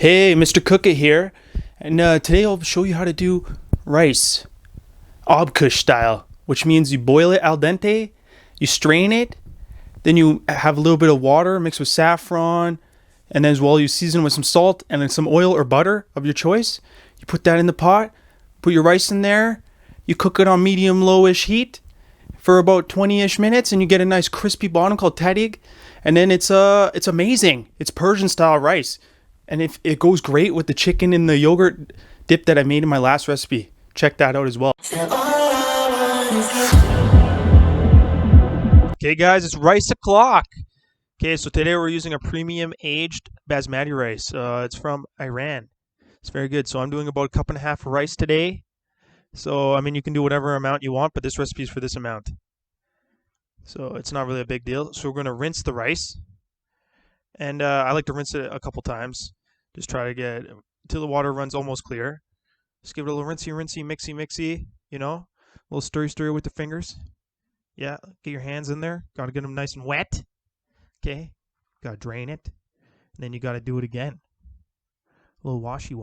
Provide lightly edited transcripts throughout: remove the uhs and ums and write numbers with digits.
Hey, Mr. Cookit here, and today I'll show you how to do rice, Abkush style, which means you boil it al dente, you strain it, then you have a little bit of water mixed with saffron, and then as well you season with some salt and then some oil or butter of your choice. You put that in the pot, put your rice in there, you cook it on medium lowish heat for about 20-ish minutes, and you get a nice crispy bottom called tadig, and then it's amazing. It's Persian style rice. And if it goes great with the chicken in the yogurt dip that I made in my last recipe. Check that out as well. Okay guys, it's rice o'clock. Okay, so today we're using a premium aged Basmati rice. It's from Iran. It's very good. So I'm doing about a cup and a half of rice today. So, I mean, you can do whatever amount you want, but this recipe is for this amount. So it's not really a big deal. So we're going to rinse the rice. And I like to rinse it a couple times. Just try to get until the water runs almost clear. Just give it a little rinsey, mixy, you know. A little stir with the fingers. Yeah, get your hands in there. Got to get them nice and wet. Okay, got to drain it. And then you got to do it again. A little washy.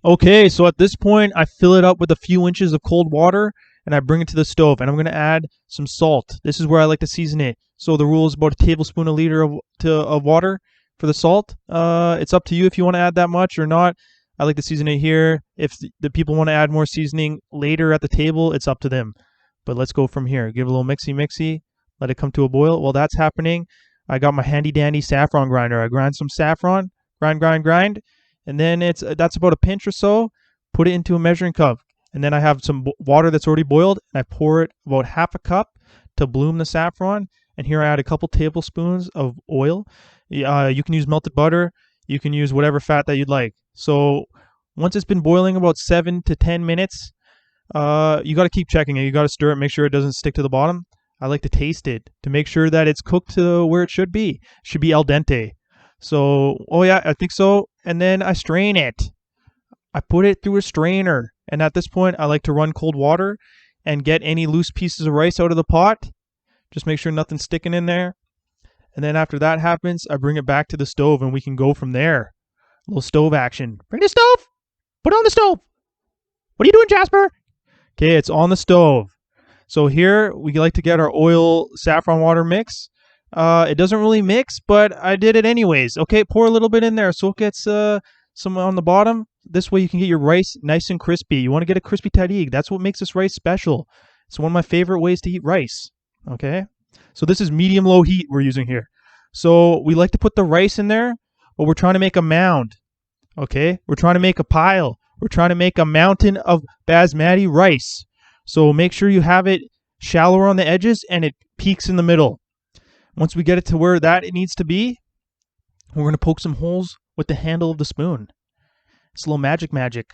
Okay, so at this point, I fill it up with a few inches of cold water, and I bring it to the stove, and I'm going to add some salt. This is where I like to season it. So the rule is about a tablespoon a liter of water for the salt. It's up to you if you want to add that much or not. I like to season it here. If the people want to add more seasoning later at the table, it's up to them. But let's go from here. Give it a little mixy, let it come to a boil. While that's happening, I got my handy-dandy saffron grinder. I grind some saffron, grind. And then that's about a pinch or so. Put it into a measuring cup. And then I have some water that's already boiled. And I pour it about half a cup to bloom the saffron. And here I add a couple tablespoons of oil. You can use melted butter. You can use whatever fat that you'd like. So once it's been boiling about 7 to 10 minutes, you got to keep checking it. You got to stir it, make sure it doesn't stick to the bottom. I like to taste it to make sure that it's cooked to where it should be. It should be al dente. So, oh yeah, I think so. And then I strain it. I put it through a strainer. And at this point, I like to run cold water and get any loose pieces of rice out of the pot. Just make sure nothing's sticking in there. And then after that happens, I bring it back to the stove and we can go from there. A little stove action. Bring the stove. Put it on the stove. What are you doing, Jasper? Okay, it's on the stove. So here we like to get our oil saffron water mix. It doesn't really mix, but I did it anyways. Okay, pour a little bit in there so it gets some on the bottom. This way you can get your rice nice and crispy. You want to get a crispy tadig. That's what makes this rice special. It's one of my favorite ways to eat rice. Okay, so this is medium-low heat we're using here. So we like to put the rice in there, but we're trying to make a mound. Okay, we're trying to make a pile. We're trying to make a mountain of basmati rice. So make sure you have it shallower on the edges and it peaks in the middle. Once we get it to where that it needs to be, we're going to poke some holes with the handle of the spoon. It's a little magic.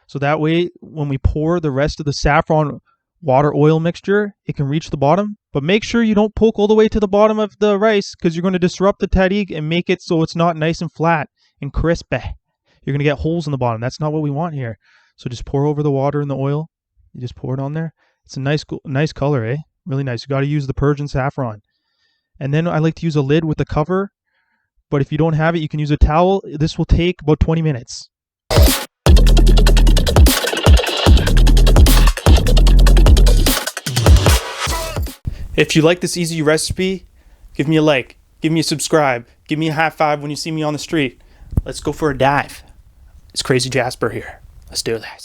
So that way, when we pour the rest of the saffron water oil mixture, it can reach the bottom. But make sure you don't poke all the way to the bottom of the rice because you're going to disrupt the tadig and make it so it's not nice and flat and crisp. You're going to get holes in the bottom. That's not what we want here. So just pour over the water and the oil. You just pour it on there. It's a nice color, eh? Really nice. You got to use the Persian saffron. And then I like to use a lid with a cover. But if you don't have it, you can use a towel. This will take about 20 minutes. If you like this easy recipe, give me a like. Give me a subscribe. Give me a high five when you see me on the street. Let's go for a dive. It's Crazy Jasper here. Let's do this.